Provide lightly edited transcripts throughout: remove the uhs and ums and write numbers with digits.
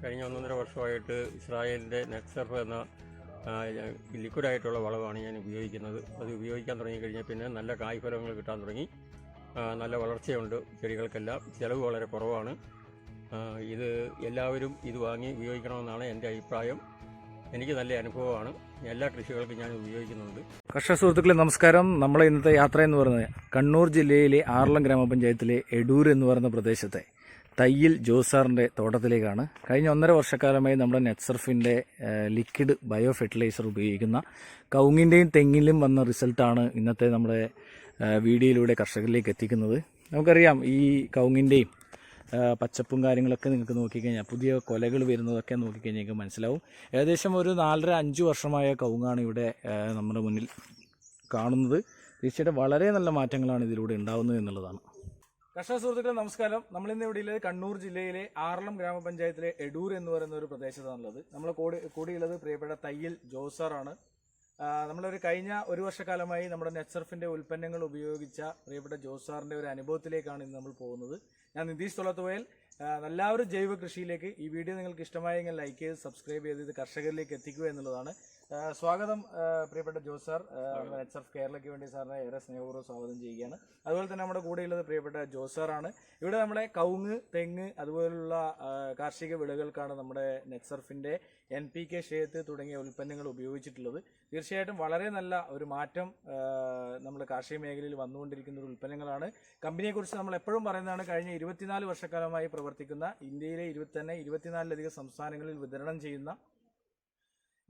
കഴിഞ്ഞ 1.5 വർഷമായിട്ട് ഇസ്രായേലിൻ്റെ നെറ്റ്സർഫ് എന്ന ലിക്വിഡായിട്ടുള്ള വളമാണ് ഞാൻ ഉപയോഗിക്കുന്നത്. അത് ഉപയോഗിക്കാൻ തുടങ്ങിക്കഴിഞ്ഞാൽ പിന്നെ നല്ല കായ്ഫലങ്ങൾ കിട്ടാൻ തുടങ്ങി. നല്ല വളർച്ചയുണ്ട് ചെടികൾക്കെല്ലാം. ചിലവ് വളരെ കുറവാണ്. ഇത് എല്ലാവരും ഇത് വാങ്ങി ഉപയോഗിക്കണമെന്നാണ് എൻ്റെ അഭിപ്രായം. എനിക്ക് നല്ല അനുഭവമാണ്. എല്ലാ കൃഷികൾക്കും ഞാൻ ഉപയോഗിക്കുന്നുണ്ട്. കർഷക സുഹൃത്തുക്കളെ നമസ്കാരം. നമ്മളെ ഇന്നത്തെ യാത്ര എന്ന് പറയുന്നത് കണ്ണൂർ ജില്ലയിലെ ആറളം ഗ്രാമപഞ്ചായത്തിലെ എടൂർ എന്ന് പറയുന്ന പ്രദേശത്തെ തയ്യിൽ ജോസാറിൻ്റെ തോട്ടത്തിലേക്കാണ്. കഴിഞ്ഞ 1.5 വർഷക്കാലമായി നമ്മുടെ നെറ്റ്സർഫിൻ്റെ ലിക്വിഡ് ബയോ ഫെർട്ടിലൈസർ ഉപയോഗിക്കുന്ന കവുങ്ങിൻ്റെയും തെങ്ങിലും വന്ന റിസൾട്ടാണ് ഇന്നത്തെ നമ്മുടെ വീഡിയോയിലൂടെ കർഷകരിലേക്ക് എത്തിക്കുന്നത്. നമുക്കറിയാം ഈ കവുങ്ങിൻ്റെയും പച്ചപ്പും കാര്യങ്ങളൊക്കെ നിങ്ങൾക്ക് നോക്കിക്കഴിഞ്ഞാൽ പുതിയ കൊലകൾ വരുന്നതൊക്കെ നോക്കിക്കഴിഞ്ഞാൽ നിങ്ങൾക്ക് മനസ്സിലാവും. ഏകദേശം ഒരു 4.5 വർഷമായ കവുങ്ങാണ് ഇവിടെ നമ്മുടെ മുന്നിൽ കാണുന്നത്. തീർച്ചയായിട്ടും വളരെ നല്ല മാറ്റങ്ങളാണ് ഇതിലൂടെ ഉണ്ടാകുന്നത് എന്നുള്ളതാണ്. കർഷക സുഹൃത്തുക്കളെ നമസ്കാരം. നമ്മളിന്ന് ഇവിടെ ഉള്ളത് കണ്ണൂർ ജില്ലയിലെ ആറളം ഗ്രാമപഞ്ചായത്തിലെ എടൂർ എന്ന് പറയുന്ന ഒരു പ്രദേശത്താണുള്ളത്. നമ്മൾ കൂടിയുള്ളത് പ്രിയപ്പെട്ട തയ്യിൽ ജോസാറാണ്. നമ്മളൊരു കഴിഞ്ഞ 1 വർഷക്കാലമായി നമ്മുടെ നെറ്റ്സർഫിന്റെ ഉൽപ്പന്നങ്ങൾ ഉപയോഗിച്ച പ്രിയപ്പെട്ട ജോസാറിന്റെ ഒരു അനുഭവത്തിലേക്കാണ് ഇന്ന് നമ്മൾ പോകുന്നത്. ഞാൻ നിതീഷ് തൊളത്തുവയൽ. എല്ലാവരും ജൈവ കൃഷിയിലേക്ക്. ഈ വീഡിയോ നിങ്ങൾക്ക് ഇഷ്ടമായെങ്കിൽ ലൈക്ക് ചെയ്ത് സബ്സ്ക്രൈബ് ചെയ്ത് ഇത് കർഷകരിലേക്ക് എത്തിക്കുക എന്നുള്ളതാണ്. സ്വാഗതം പ്രിയപ്പെട്ട ജോസാർ. നെറ്റ്സർഫ് കേരളയ്ക്ക് വേണ്ടി സാറിനെ ഏറെ സ്നേഹപൂർവ്വം സ്വാഗതം ചെയ്യുകയാണ്. അതുപോലെ തന്നെ നമ്മുടെ കൂടെയുള്ളത് പ്രിയപ്പെട്ട ജോസാറാണ്. ഇവിടെ നമ്മുടെ കവുങ്ങ്, തെങ്ങ് അതുപോലുള്ള കാർഷിക വിളകൾക്കാണ് നമ്മുടെ നെറ്റ്സർഫിന്റെ NPK ഷേത്ത് തുടങ്ങിയ ഉൽപ്പന്നങ്ങൾ ഉപയോഗിച്ചിട്ടുള്ളത്. തീർച്ചയായിട്ടും വളരെ നല്ല ഒരു മാറ്റം നമ്മുടെ കാർഷിക മേഖലയിൽ വന്നുകൊണ്ടിരിക്കുന്ന ഒരു ഉൽപ്പന്നങ്ങളാണ്. കമ്പനിയെക്കുറിച്ച് നമ്മൾ എപ്പോഴും പറയുന്നതാണ്, കഴിഞ്ഞ 24 വർഷക്കാലമായി പ്രവർത്തിക്കുന്ന ഇന്ത്യയിലെ 24ലധികം സംസ്ഥാനങ്ങളിൽ വിതരണം ചെയ്യുന്ന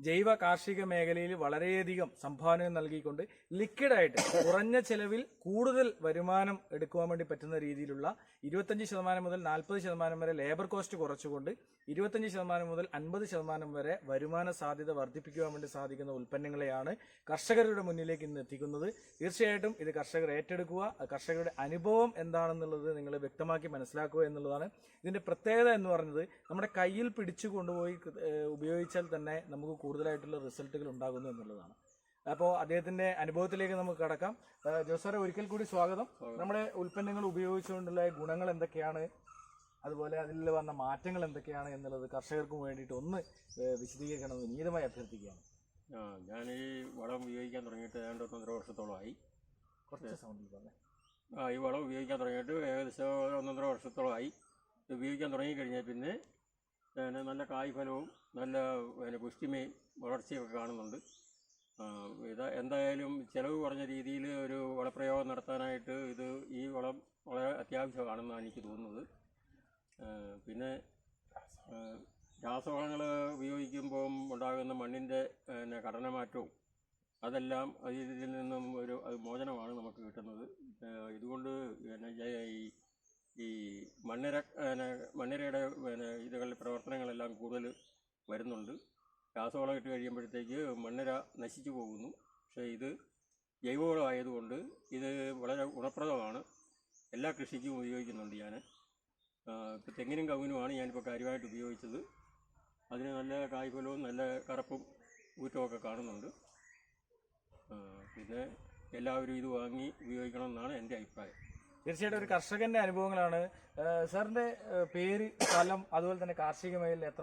ജൈവ കാർഷിക മേഖലയിൽ വളരെയധികം സംഭാവനകൾ നൽകിക്കൊണ്ട് ലിക്വിഡായിട്ട് കുറഞ്ഞ ചെലവിൽ കൂടുതൽ വരുമാനം എടുക്കുവാൻ വേണ്ടി പറ്റുന്ന രീതിയിലുള്ള 25% മുതൽ 40% വരെ ലേബർ കോസ്റ്റ് കുറച്ചുകൊണ്ട് 25% മുതൽ 50% വരെ വരുമാന സാധ്യത വർദ്ധിപ്പിക്കുവാൻ വേണ്ടി സാധിക്കുന്ന ഉൽപ്പന്നങ്ങളെയാണ് കർഷകരുടെ മുന്നിലേക്ക് ഇന്ന് എത്തിക്കുന്നത്. തീർച്ചയായിട്ടും ഇത് കർഷകർ ഏറ്റെടുക്കുക, കർഷകരുടെ അനുഭവം എന്താണെന്നുള്ളത് നിങ്ങൾ വ്യക്തമാക്കി മനസ്സിലാക്കുക എന്നുള്ളതാണ് ഇതിന്റെ പ്രത്യേകത എന്ന് പറയുന്നത്. നമ്മുടെ കയ്യിൽ പിടിച്ചു കൊണ്ടുപോയി ഉപയോഗിച്ചാൽ തന്നെ നമുക്ക് കൂടുതലായിട്ടുള്ള റിസൾട്ടുകൾ ഉണ്ടാകുന്നു എന്നുള്ളതാണ്. അപ്പോൾ അദ്ദേഹത്തിന്റെ അനുഭവത്തിലേക്ക് നമുക്ക് കടക്കാം. ജോസാറെ, ഒരിക്കൽ കൂടി സ്വാഗതം. നമ്മുടെ ഉൽപ്പന്നങ്ങൾ ഉപയോഗിച്ചുകൊണ്ടുള്ള ഗുണങ്ങൾ എന്തൊക്കെയാണ്, അതുപോലെ അതിൽ വന്ന മാറ്റങ്ങൾ എന്തൊക്കെയാണ് എന്നുള്ളത് കർഷകർക്ക് വേണ്ടിയിട്ട് ഒന്ന് വിശദീകരിക്കണമെന്ന് വിനീതമായി അഭ്യർത്ഥിക്കുകയാണ്. ഞാൻ ഈ വളം ഉപയോഗിക്കാൻ തുടങ്ങിയിട്ട് 1.5 വർഷത്തോളമായി. കുറച്ച് സൗണ്ടിൽ പറഞ്ഞേ. ഈ വളം ഉപയോഗിക്കാൻ തുടങ്ങിയിട്ട് ഏകദേശം 1.5 വർഷത്തോളമായി. ഉപയോഗിക്കാൻ തുടങ്ങിക്കഴിഞ്ഞാൽ പിന്നെ നല്ല കായ്ഫലവും നല്ല പുഷ്ടിമയും വളർച്ചയൊക്കെ കാണുന്നുണ്ട്. എന്തായാലും ചിലവ് കുറഞ്ഞ രീതിയിൽ ഒരു വളപ്രയോഗം നടത്താനായിട്ട് ഈ വളം വളരെ അത്യാവശ്യമാണെന്നാണ് എനിക്ക് തോന്നുന്നത്. പിന്നെ രാസവളങ്ങൾ ഉപയോഗിക്കുമ്പോൾ ഉണ്ടാകുന്ന മണ്ണിൻ്റെ ഘടനമാറ്റവും അതെല്ലാം ഇതിൽ നിന്നും അത് മോചനമാണ് നമുക്ക് കിട്ടുന്നത്. ഇതുകൊണ്ട് ഈ മണ്ണിരയുടെ ഇതുകളുടെ പ്രവർത്തനങ്ങളെല്ലാം കൂടുതൽ വരുന്നുണ്ട്. രാസവളം ഇട്ട് കഴിയുമ്പോഴത്തേക്ക് മണ്ണിര നശിച്ചു പോകുന്നു. പക്ഷേ ഇത് ജൈവവളം ആയതുകൊണ്ട് ഇത് വളരെ ഗുണപ്രദമാണ്. എല്ലാ കൃഷിക്കും ഉപയോഗിക്കുന്നുണ്ട് ഞാൻ. ഇപ്പോൾ തെങ്ങിനും കവുങ്ങിനുമാണ് ഞാനിപ്പോൾ കാര്യമായിട്ട് ഉപയോഗിച്ചത്. അതിന് നല്ല കായ്ഫലവും നല്ല കറുപ്പും ഊറ്റമൊക്കെ കാണുന്നുണ്ട്. പിന്നെ എല്ലാവരും ഇത് വാങ്ങി ഉപയോഗിക്കണമെന്നാണ് എൻ്റെ അഭിപ്രായം. തീർച്ചയായിട്ടും ഒരു കർഷകന്റെ അനുഭവങ്ങളാണ്. സാറിന്റെ പേര്, സ്ഥലം, അതുപോലെ തന്നെ കാർഷിക മേഖലയിൽ എത്ര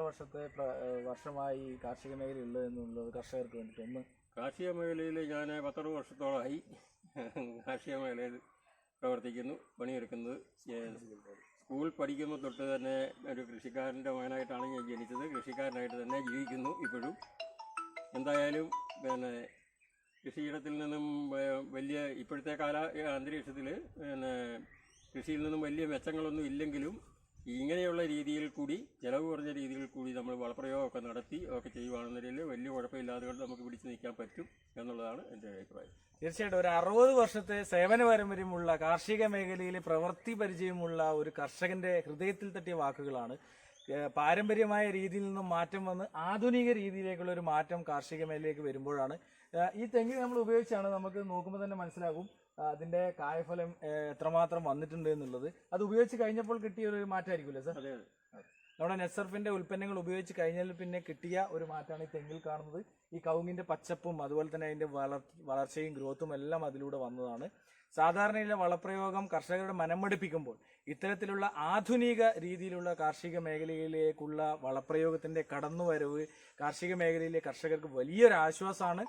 വർഷമായി കാർഷിക മേഖല ഉള്ളത് എന്നുള്ളത് കർഷകർക്ക് വേണ്ടിയിട്ട് ഒന്ന്. കാർഷിക മേഖലയിൽ ഞാൻ 10 വർഷത്തോളമായി കാർഷിക മേഖലയിൽ പ്രവർത്തിക്കുന്നു, പണിയെടുക്കുന്നത്. സ്കൂൾ പഠിക്കുമ്പോൾ തൊട്ട് തന്നെ ഒരു കൃഷിക്കാരൻ്റെ മകനായിട്ടാണ് ഞാൻ ജനിച്ചത്. കൃഷിക്കാരനായിട്ട് തന്നെ ജീവിക്കുന്നു ഇപ്പോഴും. എന്തായാലും കൃഷിയിടത്തിൽ നിന്നും വലിയ ഇപ്പോഴത്തെ അന്തരീക്ഷത്തിൽ കൃഷിയിൽ നിന്നും വലിയ മെച്ചങ്ങളൊന്നും ഇല്ലെങ്കിലും ഇങ്ങനെയുള്ള രീതിയിൽ കൂടി, ചിലവ് കുറഞ്ഞ രീതിയിൽ കൂടി നമ്മൾ വളപ്രയോഗമൊക്കെ നടത്തി ഒക്കെ ചെയ്യുവാണെന്നതിൽ വലിയ കുഴപ്പമില്ലാതെ കൊണ്ട് നമുക്ക് പിടിച്ചു നിൽക്കാൻ പറ്റും എന്നുള്ളതാണ് എൻ്റെ അഭിപ്രായം. തീർച്ചയായിട്ടും ഒരു 60 വർഷത്തെ സേവന പാരമ്പര്യമുള്ള കാർഷിക മേഖലയിൽ പ്രവൃത്തി പരിചയമുള്ള ഒരു കർഷകന്റെ ഹൃദയത്തിൽ തട്ടിയ വാക്കുകളാണ്. പാരമ്പര്യമായ രീതിയിൽ നിന്നും മാറ്റം വന്ന് ആധുനിക രീതിയിലേക്കുള്ള ഒരു മാറ്റം കാർഷിക മേഖലയിലേക്ക് വരുമ്പോഴാണ്. ഈ തെങ്ങ് നമ്മൾ ഉപയോഗിച്ചാണ്, നമുക്ക് നോക്കുമ്പോൾ തന്നെ മനസ്സിലാകും അതിന്റെ കായ്ഫലം എത്രമാത്രം വന്നിട്ടുണ്ട് എന്നുള്ളത്. അത് ഉപയോഗിച്ച് കഴിഞ്ഞപ്പോൾ കിട്ടിയ ഒരു മാറ്റമായിരിക്കുമല്ലേ സാർ? അതെ. നമ്മുടെ നെറ്റ്സർഫിന്റെ ഉൽപ്പന്നങ്ങൾ ഉപയോഗിച്ച് കഴിഞ്ഞാൽ പിന്നെ കിട്ടിയ ഒരു മാറ്റമാണ് ഈ തെങ്ങിൽ കാണുന്നത്. ഈ കവുങ്ങിന്റെ പച്ചപ്പും അതുപോലെ തന്നെ അതിന്റെ വളർച്ചയും ഗ്രോത്തും എല്ലാം അതിലൂടെ വന്നതാണ്. സാധാരണയിലെ വളപ്രയോഗം കർഷകരുടെ മനമടുപ്പിക്കുമ്പോൾ ഇത്തരത്തിലുള്ള ആധുനിക രീതിയിലുള്ള കാർഷിക മേഖലയിലേക്കുള്ള വളപ്രയോഗത്തിന്റെ കടന്നുവരവ് കാർഷിക മേഖലയിലെ കർഷകർക്ക് വലിയൊരു ആശ്വാസമാണ്.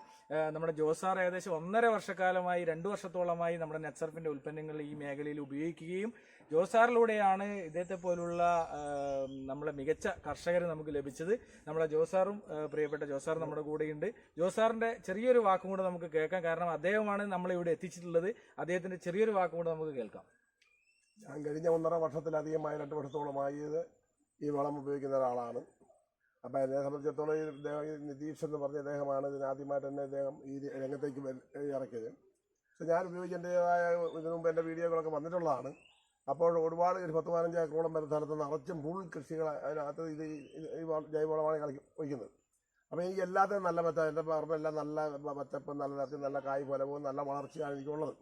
നമ്മുടെ ജോസാർ ഏകദേശം 1.5 വർഷക്കാലമായി 2 വർഷത്തോളമായി നമ്മുടെ നെറ്റ്സർഫിന്റെ ഉൽപ്പന്നങ്ങൾ ഈ മേഖലയിൽ ഉപയോഗിക്കുകയും ജോസാറിലൂടെയാണ് ഇദ്ദേഹത്തെ പോലുള്ള നമ്മളെ മികച്ച കർഷകർ നമുക്ക് ലഭിച്ചത്. നമ്മുടെ ജോസാറും പ്രിയപ്പെട്ട ജോസാർ നമ്മുടെ കൂടെയുണ്ട്. ജോസാറിന്റെ ചെറിയൊരു വാക്കും കൂടെ നമുക്ക് കേൾക്കാം. കാരണം അദ്ദേഹമാണ് നമ്മളെ ഇവിടെ എത്തിച്ചിട്ടുള്ളത്. അദ്ദേഹത്തിന്റെ ചെറിയൊരു വാക്കും കൂടെ നമുക്ക് കേൾക്കാം. ഞാൻ കഴിഞ്ഞ 1.5 വർഷത്തിലധികമായി 2 വർഷത്തോളമായി ഈ വളം ഉപയോഗിക്കുന്ന ഒരാളാണ്. അപ്പോൾ എന്നെ സംബന്ധിച്ചിടത്തോളം ഈ നിതീഷ് എന്ന് പറഞ്ഞ അദ്ദേഹമാണ് ഇതിനാദ്യമായിട്ട് തന്നെ അദ്ദേഹം ഈ രംഗത്തേക്ക് ഇറക്കിയത്. പക്ഷെ ഞാൻ ഉപയോഗിക്കേണ്ടതായ ഇതിനു മുമ്പ് എൻ്റെ വീഡിയോകളൊക്കെ വന്നിട്ടുള്ളതാണ്. അപ്പോൾ ഒരുപാട് 10-15 ഏക്കറോളം വരുന്ന സ്ഥലത്ത് നിറച്ചും ഫുൾ കൃഷികൾ അതിനകത്ത് ഈ ജൈവവളമാണ് വയ്ക്കുന്നത്. അപ്പോൾ എനിക്ക് എല്ലാത്തിനും നല്ല മെച്ച, എൻ്റെ പറമ്പെല്ലാം നല്ല മെച്ചപ്പും നല്ല കായ് ഫലവും നല്ല വളർച്ചയാണ് എനിക്കുള്ളത്.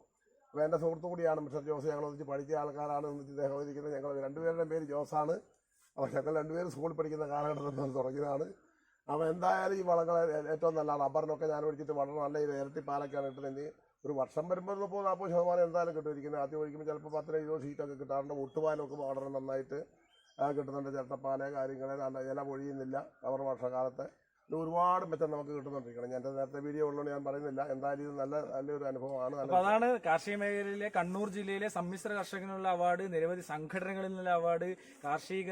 അപ്പോൾ എൻ്റെ സുഹൃത്തു കൂടിയാണ് മിസ്റ്റർ ജോസ്. ഞങ്ങൾ ഒന്നിച്ച് പഠിച്ച ആൾക്കാരാണ് ഒന്നിച്ച് ഇദ്ദേഹം ഇരിക്കുന്നത്. ഞങ്ങൾ 2 പേരുടെയും പേര് ജോസാണ്. അപ്പോൾ ഞങ്ങൾ 2 പേരും സ്കൂളിൽ പഠിക്കുന്ന കാലഘട്ടത്തിൽ തുടങ്ങിയതാണ്. അപ്പോൾ എന്തായാലും ഈ വളങ്ങൾ ഏറ്റവും നല്ല റബ്ബറിനൊക്കെ ഞാൻ ഒഴിച്ചിട്ട് വളരെ നല്ല ഇരട്ടി പാലൊക്കെയാണ് ഇട്ടതെങ്കിൽ ഒരു വർഷം വരുമ്പോൾ 30-40% എന്തായാലും കിട്ടുമായിരിക്കുന്നത്. ആദ്യം ഒഴിക്കുമ്പോൾ ചിലപ്പോൾ 10-20 ഷീറ്റൊക്കെ കിട്ടാറുണ്ട്. ഒട്ടുപാലൊക്കെ വളരെ നന്നായിട്ട് കിട്ടുന്നുണ്ട്. ചിരട്ടപ്പാല് കാര്യങ്ങൾ നല്ല ഇല പൊഴിയുന്നില്ല. അവർ വർഷകാലത്ത് ഒരുപാട് മെച്ചം നമുക്ക് കിട്ടുന്നുണ്ടിരിക്കണം. ഞാൻ നേരത്തെ വീഡിയോ ഉള്ളതുകൊണ്ട് ഞാൻ പറയുന്നില്ല. എന്തായാലും ഇത് നല്ലൊരു അനുഭവമാണ്. അപ്പോൾ അതാണ് കാർഷിക മേഖലയിലെ കണ്ണൂർ ജില്ലയിലെ സമ്മിശ്ര കർഷകനുള്ള അവാർഡ്, നിരവധി സംഘടനകളിൽ നിന്നുള്ള അവാർഡ്, കാർഷിക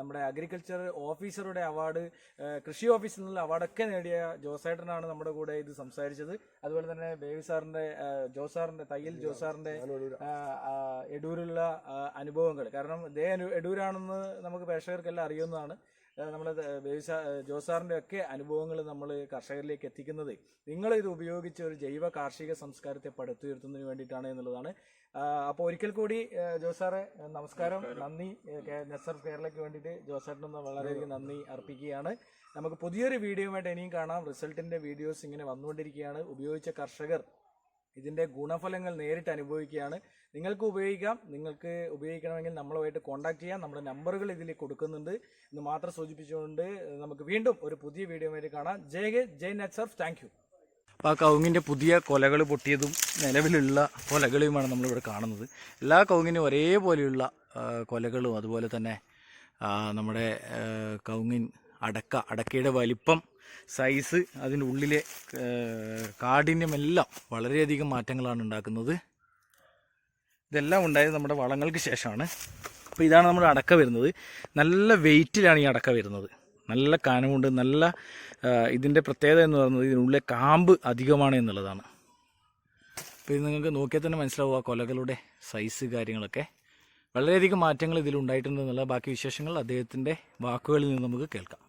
നമ്മുടെ അഗ്രികൾച്ചർ ഓഫീസറുടെ അവാർഡ്, കൃഷി ഓഫീസിൽ നിന്നുള്ള അവാർഡൊക്കെ നേടിയ ജോസേട്ടനാണ് നമ്മുടെ കൂടെ ഇത് സംസാരിച്ചത്. അതുപോലെ തന്നെ ബേബി സാറിന്റെ ജോസാറിന്റെ തയ്യൽ ജോസാറിന്റെ എടൂരുള്ള അനുഭവങ്ങൾ. കാരണം എടൂരാണെന്ന് നമുക്ക് പ്രേക്ഷകർക്കെല്ലാം അറിയുന്നതാണ്. നമ്മുടെ ജോസാറിന്റെ ഒക്കെ അനുഭവങ്ങൾ നമ്മൾ കർഷകരിലേക്ക് എത്തിക്കുന്നത് നിങ്ങൾ ഇത് ഉപയോഗിച്ച് ഒരു ജൈവ കാർഷിക സംസ്കാരത്തെ പടുത്തുയർത്തുന്നതിന് വേണ്ടിയിട്ടാണ് എന്നുള്ളതാണ്. അപ്പോൾ ഒരിക്കൽ കൂടി ജോസാറെ നമസ്കാരം, നന്ദി. നെറ്റ്സർഫ് കേരളയ്ക്ക് വേണ്ടിയിട്ട് ജോസേട്ടനൊന്ന് വളരെയധികം നന്ദി അർപ്പിക്കുകയാണ്. നമുക്ക് പുതിയൊരു വീഡിയോയുമായിട്ട് ഇനിയും കാണാം. റിസൾട്ടിന്റെ വീഡിയോസ് ഇങ്ങനെ വന്നുകൊണ്ടിരിക്കുകയാണ്. ഉപയോഗിച്ച കർഷകർ ഇതിന്റെ ഗുണഫലങ്ങൾ നേരിട്ട് അനുഭവിക്കുകയാണ്. നിങ്ങൾക്ക് ഉപയോഗിക്കാം. നിങ്ങൾക്ക് ഉപയോഗിക്കണമെങ്കിൽ നമ്മളുമായിട്ട് കോൺടാക്ട് ചെയ്യാം. നമ്മുടെ നമ്പറുകൾ ഇതിൽ കൊടുക്കുന്നുണ്ട് എന്ന് മാത്രം സൂചിപ്പിച്ചുകൊണ്ട് നമുക്ക് വീണ്ടും ഒരു പുതിയ വീഡിയോയുമായിട്ട് കാണാം. ജയ് നെറ്റ്സർഫ്. Thank you. അപ്പോൾ ആ കവുങ്ങിൻ്റെ പുതിയ കൊലകൾ പൊട്ടിയതും നിലവിലുള്ള കൊലകളുമാണ് നമ്മളിവിടെ കാണുന്നത്. എല്ലാ കവുങ്ങിനും ഒരേപോലെയുള്ള കൊലകളും അതുപോലെ തന്നെ നമ്മുടെ കവുങ്ങിൻ അടക്കയുടെ വലിപ്പം, സൈസ്, അതിൻ്റെ ഉള്ളിലെ കാഠിന്യമെല്ലാം വളരെയധികം മാറ്റങ്ങളാണ് ഉണ്ടാക്കുന്നത്. ഇതെല്ലാം ഉണ്ടായത് നമ്മുടെ വളങ്ങൾക്ക് ശേഷമാണ്. അപ്പോൾ ഇതാണ് നമ്മുടെ അടക്ക വരുന്നത്. നല്ല വെയിറ്റിലാണ് ഈ അടക്ക വരുന്നത്. നല്ല കനമുണ്ട്. നല്ല ഇതിൻ്റെ പ്രത്യേകത എന്ന് പറയുന്നത് ഇതിനുള്ളിലെ കാമ്പ് അധികമാണ് എന്നുള്ളതാണ്. അപ്പോൾ ഇത് നിങ്ങൾക്ക് നോക്കിയാൽ തന്നെ മനസ്സിലാവും ആ കൊലകളുടെ സൈസ് കാര്യങ്ങളൊക്കെ. വളരെയധികം മാറ്റങ്ങൾ ഇതിലുണ്ടായിട്ടുണ്ടെന്നുള്ള ബാക്കി വിശേഷങ്ങൾ അദ്ദേഹത്തിൻ്റെ വാക്കുകളിൽ നിന്ന് നമുക്ക് കേൾക്കാം.